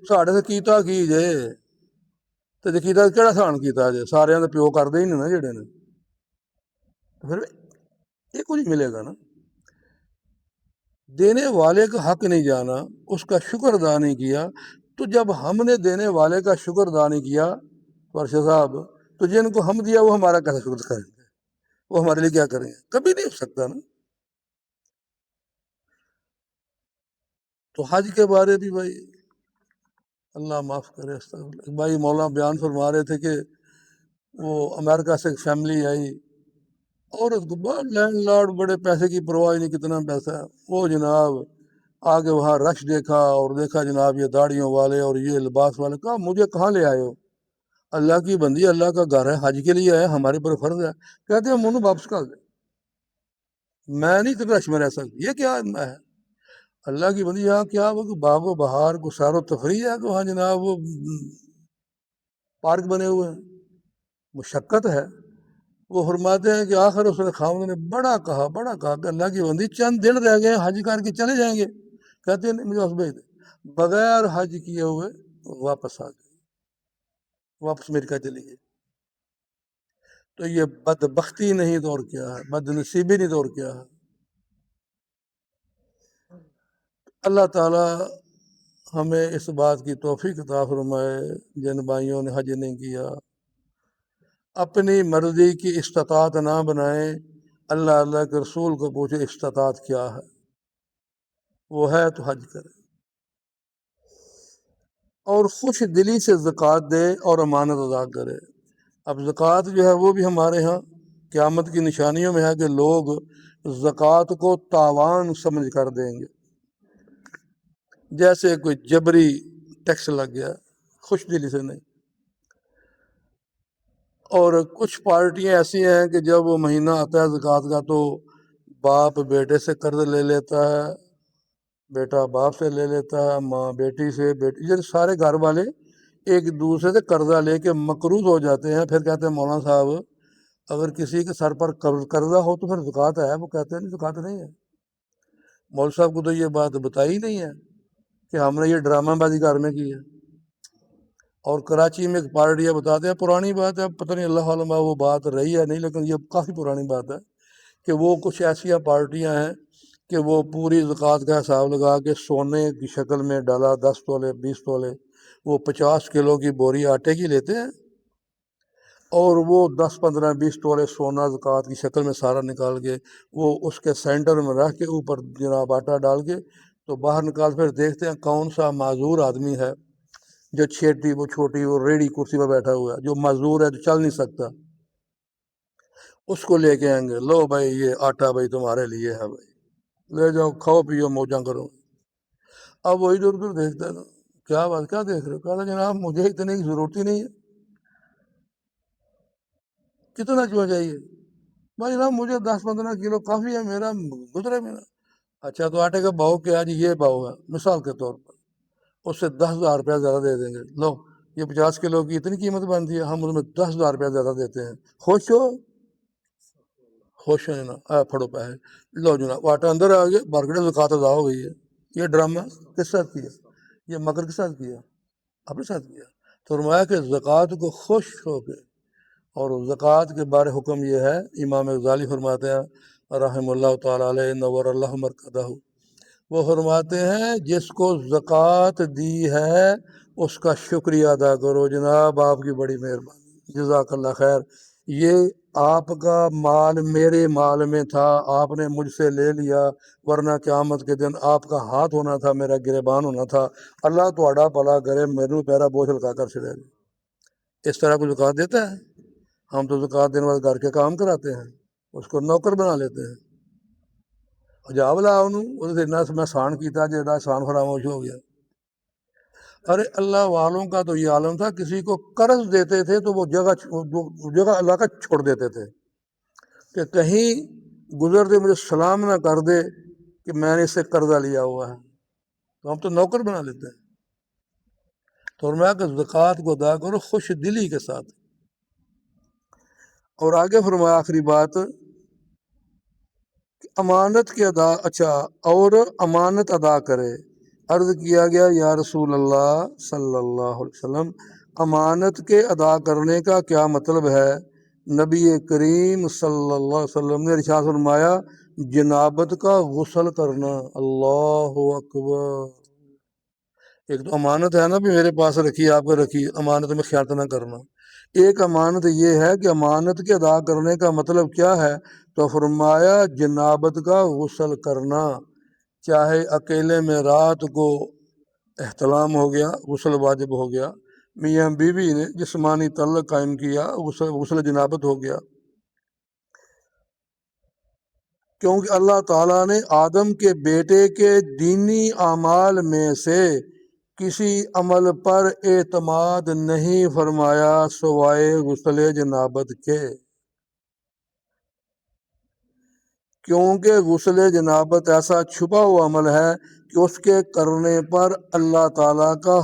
ساڑھے سے کیتا کی جے تو جے کیتا کیڑا سان کیتا جے سارے دے پیو کردے ہی نہیں نا جڑے نے پھر یہ کچھ ملے گا نا دینے والے کا حق نہیں جانا اس کا شکر ادا نہیں کیا تو جب ہم نے دینے والے کا شکر ادا نہیں کیا ورشد صاحب تو جن کو ہم دیا وہ ہمارا کیسا شکر کریں گے وہ ہمارے لیے کیا کریں گے کبھی نہیں ہو سکتا نا تو حج کے بارے بھی بھائی اللہ معاف کرے بھائی مولانا بیان فرما رہے تھے کہ وہ امریکہ سے ایک فیملی آئی عورت کو لینڈ لارڈ بڑے پیسے کی پرواہ نہیں کتنا پیسہ ہے وہ جناب آگے وہاں رش دیکھا اور دیکھا جناب یہ داڑیوں والے اور یہ لباس والے کہا مجھے کہاں لے آئے ہو اللہ کی بندی اللہ کا گھر ہے حج کے لیے آئے ہمارے پر فرض ہے کہتے ہیں منو واپس کر دے میں نہیں تو رش میں رہ سکتی یہ کیا ہے اللہ کی بندی یہاں کیا وہ باغ و بہار کو سیر و تفریح ہے کہ وہاں جناب وہ پارک بنے ہوئے ہیں مشقت ہے وہ فرماتے ہیں کہ آخر اس نے خاوند نے بڑا کہا کہ اللہ کی بندی چند دن رہ گئے حج کر کے چلے جائیں گے کہتے ہیں مجھے واپس بھیج دے بغیر حج کیے ہوئے واپس آ گئے واپس امریکہ چلی گئی تو یہ بدبختی نہیں تو اور کیا ہے بد نصیبی نہیں تو اور کیا ہے اللہ تعالی ہمیں اس بات کی توفیق عطا فرمائے جن بھائیوں نے حج نہیں کیا اپنی مرضی کی استطاعت نہ بنائیں اللہ کے رسول کو پوچھے استطاعت کیا ہے وہ ہے تو حج کرے اور خوش دلی سے زکوٰۃ دے اور امانت ادا کرے اب زکوٰۃ جو ہے وہ بھی ہمارے ہاں قیامت کی نشانیوں میں ہے کہ لوگ زکوٰۃ کو تاوان سمجھ کر دیں گے جیسے کوئی جبری ٹیکس لگ گیا خوش دلی سے نہیں اور کچھ پارٹیاں ایسی ہیں کہ جب وہ مہینہ آتا ہے زکوٰۃ کا تو باپ بیٹے سے قرض لے لیتا ہے بیٹا باپ سے لے لیتا ہے ماں بیٹی سے یہ سارے گھر والے ایک دوسرے سے قرضہ لے کے مقروض ہو جاتے ہیں پھر کہتے ہیں مولانا صاحب اگر کسی کے سر پر قرضہ ہو تو پھر زکوٰۃ ہے وہ کہتے ہیں نہیں زکوٰۃ نہیں ہے مولوی صاحب کو تو یہ بات بتائی نہیں ہے کہ ہم نے یہ ڈرامہ بازی گھر میں کی ہے اور کراچی میں ایک پارٹیاں بتاتے ہیں پرانی بات ہے پتہ نہیں اللہ عالم وہ بات رہی ہے نہیں لیکن یہ کافی پرانی بات ہے کہ وہ کچھ ایسی پارٹیاں ہیں کہ وہ پوری زکوٰۃ کا حساب لگا کے سونے کی شکل میں ڈالا 10 تولے 20 تولے وہ 50 کلو کی بوری آٹے کی لیتے ہیں اور وہ 10 15 20 تولے سونا زکوٰۃ کی شکل میں سارا نکال کے وہ اس کے سینٹر میں رکھ کے اوپر جناب آٹا ڈال کے تو باہر نکال پھر دیکھتے ہیں کون سا معذور آدمی ہے جو چھوٹی وہ ریڑھی کرسی پر بیٹھا ہوا ہے جو معذور ہے جو چل نہیں سکتا اس کو لے کے آئیں گے لو بھائی یہ آٹا بھائی تمہارے لیے ہے بھائی لے جاؤ کھاؤ پیو موجاں کرو اب وہ ادھر ادھر دیکھتا ہے کیا بات کیا دیکھ رہے ہو کہا جناب مجھے اتنے کی ضرورت ہی نہیں ہے کتنا جو چاہیے بھائی جناب مجھے 10 15 کلو کافی ہے میرا گزرے میرا اچھا تو آٹے کا بھاؤ کیا جی یہ بھاؤ ہے مثال کے طور پر اس سے 10,000 روپیہ زیادہ دے دیں گے لو یہ 50 کلو کی اتنی قیمت بنتی ہے ہم اس میں 10,000 روپیہ زیادہ دیتے ہیں خوش ہو جناب پھڑو پیسے لو جناب آٹا اندر آ گیا مارکیٹ زکوٰۃ ادا ہو گئی ہے یہ ڈرامہ کس ساتھ کیا یہ مکر کے ساتھ کیا اپنے ساتھ کیا تو فرمایا کہ زکوٰۃ کو خوش ہو کے اور زکوٰۃ کے بارے حکم یہ ہے امام غزالی فرماتے ہیں رحم اللہ تعالیٰ علیہ نور اللہ مرکزہ وہ فرماتے ہیں جس کو زکوٰۃ دی ہے اس کا شکریہ ادا کرو جناب آپ کی بڑی مہربانی جزاک اللہ خیر یہ آپ کا مال میرے مال میں تھا آپ نے مجھ سے لے لیا ورنہ قیامت کے دن آپ کا ہاتھ ہونا تھا میرا گریبان ہونا تھا اللہ تہاڈا بھلا کرے میرے پیرا بوجھ ہلکا کر چلے گا اس طرح کو زکوٰۃ دیتا ہے ہم تو زکوٰۃ دینے والے گھر کے کام کراتے ہیں اس کو نوکر بنا لیتے ہیں جا بلا میں سان کیتا جا سان فراموش ہو گیا ارے اللہ والوں کا تو یہ عالم تھا کسی کو قرض دیتے تھے تو وہ جگہ اللہ کا چھوڑ دیتے تھے کہ کہیں گزر دے مجھے سلام نہ کر دے کہ میں نے اس سے قرضہ لیا ہوا ہے تو ہم تو نوکر بنا لیتے ہیں تو فرمایا کہ زکوٰۃ کو ادا کرو خوش دلی کے ساتھ اور آگے فرمایا آخری بات امانت کے اور امانت ادا کرے عرض کیا گیا یا رسول اللہ صلی اللہ علیہ وسلم امانت کے ادا کرنے کا کیا مطلب ہے؟ نبی کریم صلی اللہ علیہ وسلم نے ارشاد فرمایا جنابت کا غسل کرنا۔ اللہ اکبر۔ ایک تو امانت ہے نا بھی میرے پاس رکھی آپ کو رکھی، امانت میں خیانت نہ کرنا۔ ایک امانت یہ ہے کہ امانت کے ادا کرنے کا مطلب کیا ہے؟ تو فرمایا جنابت کا غسل کرنا، چاہے اکیلے میں رات کو احتلام ہو گیا غسل واجب ہو گیا، میاں بیوی نے جسمانی تعلق قائم کیا غسل جنابت ہو گیا، کیونکہ اللہ تعالیٰ نے آدم کے بیٹے کے دینی اعمال میں سے کسی عمل پر اعتماد نہیں فرمایا سوائے غسل جنابت کے، کیونکہ غسل جنابت ایسا چھپا ہوا عمل ہے کہ اس کے کرنے پر اللہ تعالیٰ کا